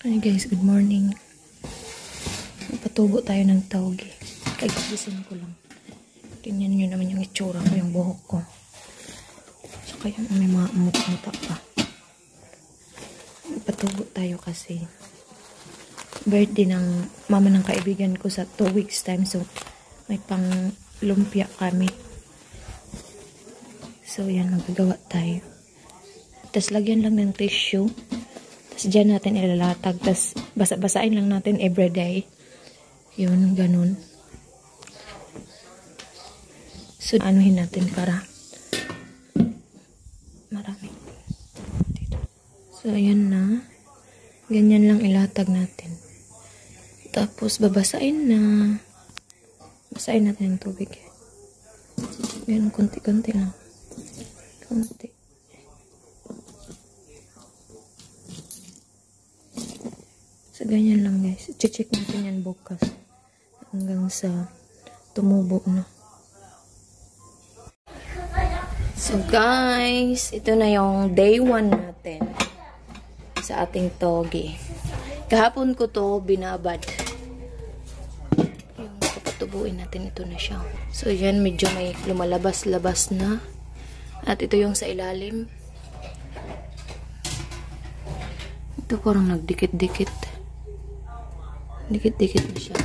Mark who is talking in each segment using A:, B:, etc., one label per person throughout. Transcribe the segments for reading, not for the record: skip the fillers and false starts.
A: Hi guys, good morning. Patubo tayo ng tawgi. Kagigising ko lang. Tingnan nyo naman yung itsura ko, yung buhok ko. Saka yung may mga muta pa. Patubo tayo kasi birthday ng mama ng kaibigan ko sa 2 weeks time. So, may pang lumpia kami. So, yan, magagawa tayo. Tapos, lagyan lang ng tissue. Tapos, dyan natin ilalatag. Tapos, basa-basain lang natin everyday. Yun, ganun. So, anuhin natin para marami. So, ayan na. Ganyan lang ilatag natin. Tapos, babasain na. Basain natin ng tubig. Ganun, konti-konti lang. Konti. So, ganyan lang guys. I-check natin yan bukas. Hanggang sa tumubo na. So, guys. Ito na yung day 1 natin. Sa ating togi. Kahapon ko to binabad. Yung papatubuin natin, ito na siya. So, yan. Medyo may lumalabas-labas na. At ito yung sa ilalim. Ito parang nagdikit-dikit. Dikit-dikit na siya.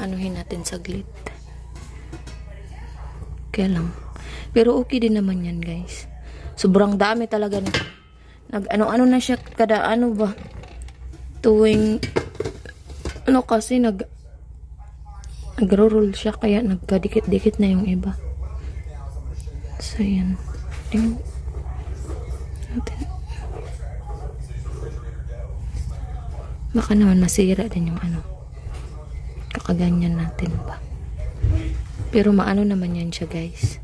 A: Anuhin natin saglit. Kaya lang. Pero okay din naman yan, guys. Sobrang dami talaga nito. Nag-ano-ano na siya. Kada ano ba. Tuwing ano kasi nag-roll siya. Kaya nagkadikit-dikit na yung iba. So, yan. Tingnan natin. Baka naman masira din yung ano. Kakaganyan natin ba. Pero maano naman yan siya, guys.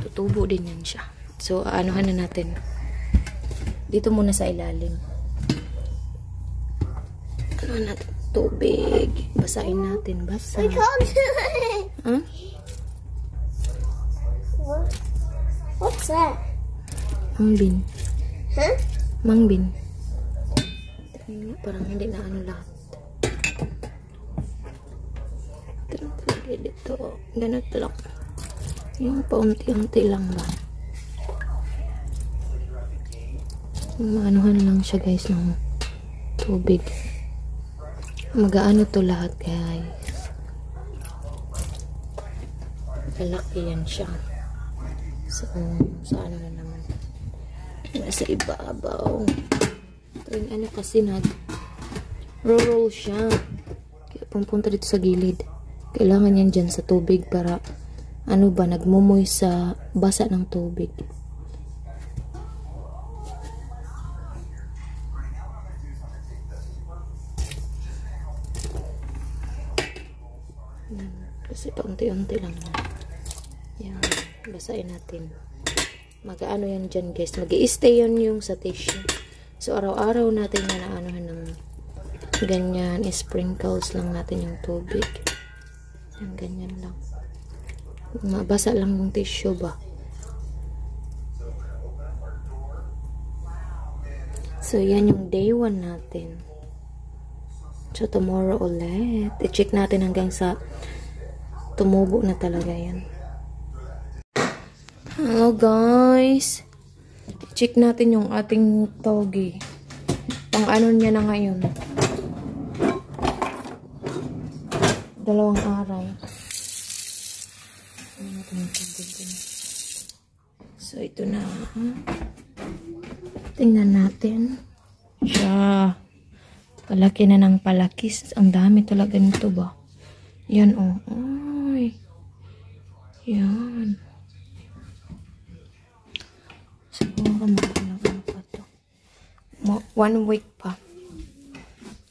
A: Tutubo din yan siya. So, anuhan na natin. Dito muna sa ilalim. Anuhan natin. Tubig. Basain natin. Basa. Huh?
B: What's that?
A: Mangbin.
B: Huh?
A: Mangbin. Parang hindi na ano lahat. Lagay dito. Ganito lang. Yung paunti-unti lang ba. Maanuhan lang siya guys ng tubig. Mag-aano to lahat guys. Malaki yan siya. So, sa ano na naman. Nasa ibabaw. Tuwing ano kasi nag-roll siya. Kaya pumunta dito sa gilid. Kailangan yan dyan sa tubig para ano ba, nagmumoy sa basa ng tubig. Kasi paunti-unti lang. Yan. Basain natin. Mag-ano yan dyan guys. Mag-i-stay yan yung sa tissue. So, araw-araw natin na naanuhan ng ganyan. Sprinkles lang natin yung tubig. Yan, ganyan lang. Mabasa lang yung tissue ba. So, yan yung day 1 natin. So, tomorrow ulit. I-check natin hanggang sa tumubo na talaga yan. Hello guys. I-check natin yung ating togi. Pang ano niya na ngayon. 2 araw. So, ito na. Tingnan natin. Siya. Palaki na ng palakis. Ang dami talaga nito ba? Yan oh. Ay. Yan. Siguro magandang ano pa to. 1 week pa.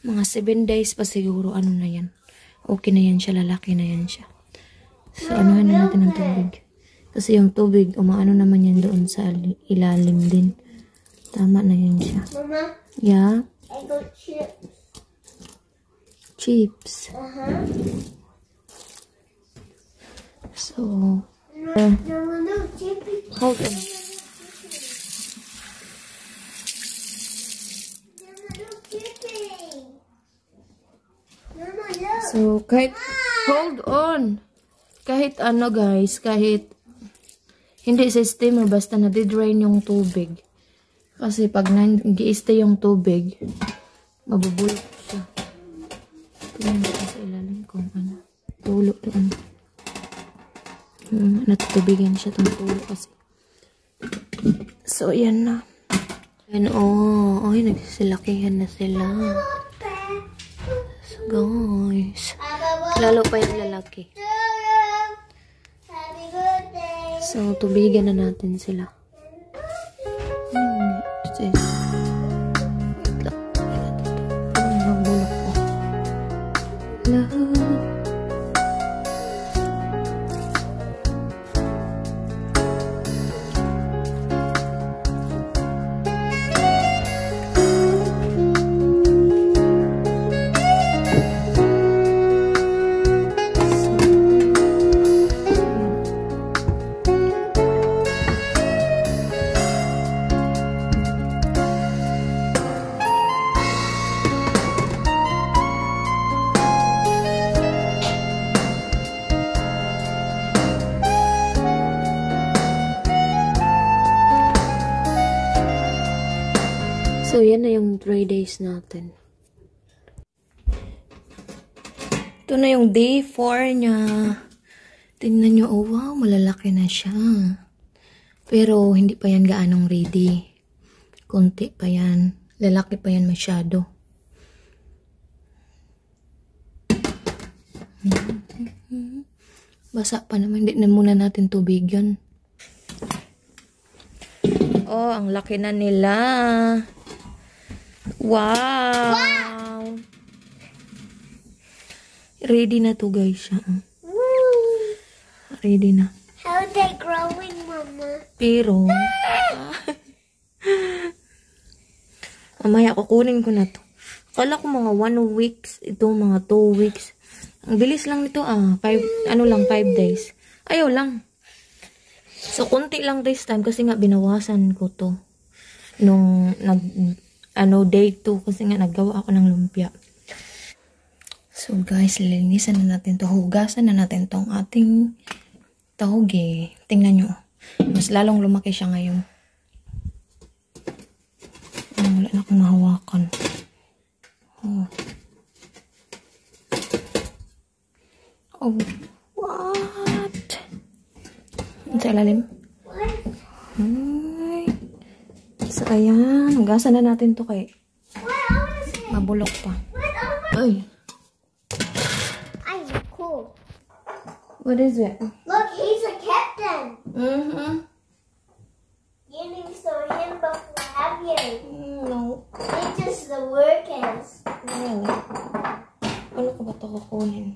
A: Mga 7 days pa siguro. Ano na yan. Okay na yan siya. Lalaki na yan siya. So, anuhan na natin ng tubig. Kasi yung tubig, umaano naman yan doon sa ilalim din. Tama na yan siya.
B: Mama?
A: Yeah?
B: I got chips.
A: Chips. So,
B: No, chips.
A: hold on. So, kahit, hold on. Kahit ano guys, kahit hindi sa steamer, basta na-drain yung tubig. Kasi pag nag-i-stay yung tubig, mabubulok siya. Tingnan ko sa ilalim kung ano. Tulo doon. Natutubigan siya itong tulo kasi. So, ayan na. Ayan, oh. Ay, nagsisilakihan na sila. So, guys. Lalo pa yung lalaki. So, tubigan na natin sila. Nabulok ko. Lahat. So, yan na yung 3 days natin. Ito na yung day 4 niya. Tingnan nyo, oh wow, malalaki na siya. Pero, hindi pa yan gaanong ready. Kunti pa yan. Lalaki pa yan masyado. Basa pa naman. Hindi na muna natin tubigyan. Oh, ang laki na nila. Wow! Wow! Ready na to guys siya. Ready na.
B: How are they growing, Mama?
A: Pero, mamaya kukunin ko na to. Kala ko mga 1 weeks. Ito mga 2 weeks. Ang bilis lang nito 5 days. Ayaw lang. So, konti lang this time kasi nga binawasan ko to. Nung day 2 kasi nga naggawa ako ng lumpia. So guys, lilinisan na natin to. Hugasan na natin tong ating taoge. Tingnan nyo. Mas lalong lumaki siya ngayon. Wala na akong mahawakan. Oh. Oh. What? Sa ilalim. So, ayan. Hugasan na natin to kay mabulok pa. Ay.
B: I'm cool.
A: What is it?
B: Look, he's a captain. You need to him before have you.
A: No.
B: It's just the workers.
A: Really? Ano ko ba ito kukunin?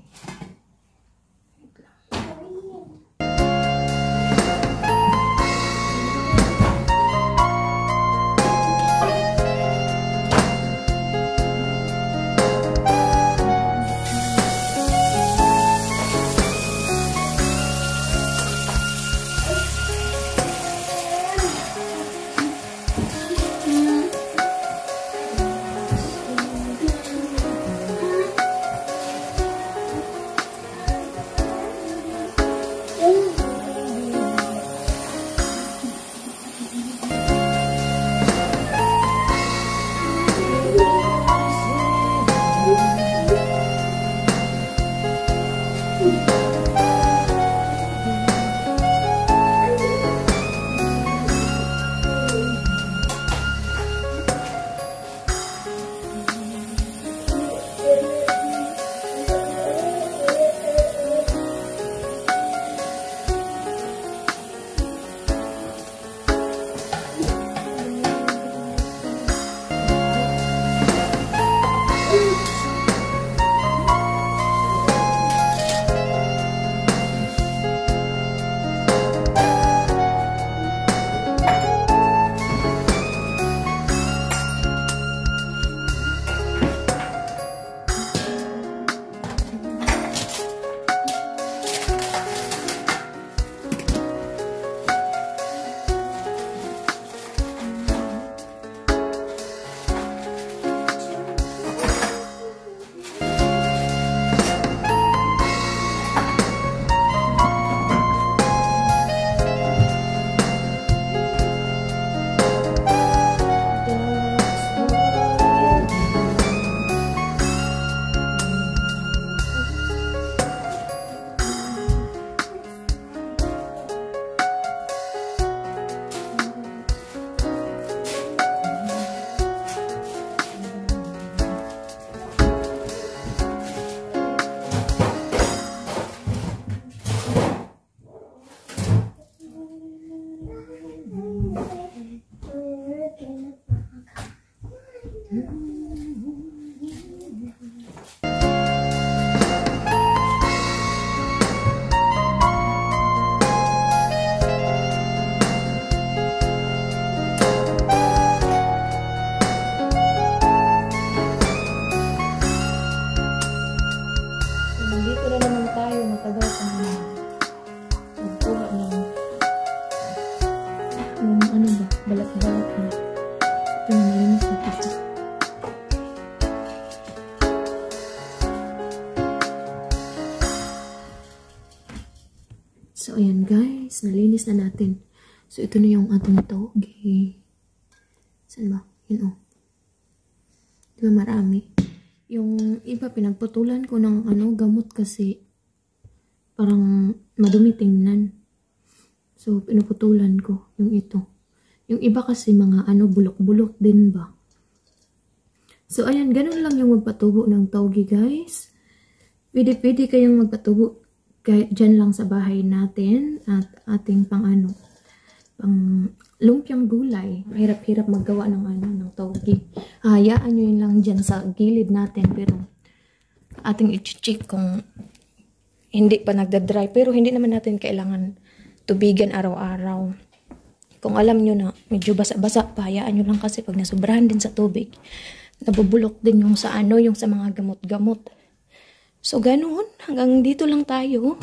A: Dito na naman tayo, matagal pa naman. Magkuha ng yung ano ba, balat-balat na. Ito na nalinis na ito. So, ayan guys, nalinis na natin. So, ito na yung ating toge. Saan ba? Yun o. Diba marami? Yung iba, pinagputulan ko ng gamot kasi parang madumi tingnan. So, pinuputulan ko yung ito. Yung iba kasi mga bulok-bulok din ba. So, ayan, ganun lang yung magpatubo ng toge, guys. Pwede kayong magpatubo dyan lang sa bahay natin at ating pang lumpiang gulay. Hirap-hirap maggawa ng toge. Hayaan nyo yun lang dyan sa gilid natin. Pero ating i-check kung hindi pa nagda-dry. Pero hindi naman natin kailangan tubigan araw-araw. Kung alam nyo na medyo basa-basa pa, hayaan nyo lang kasi pag nasubrahan din sa tubig, nabubulok din yung sa yung sa mga gamot-gamot. So, ganoon. Hanggang dito lang tayo.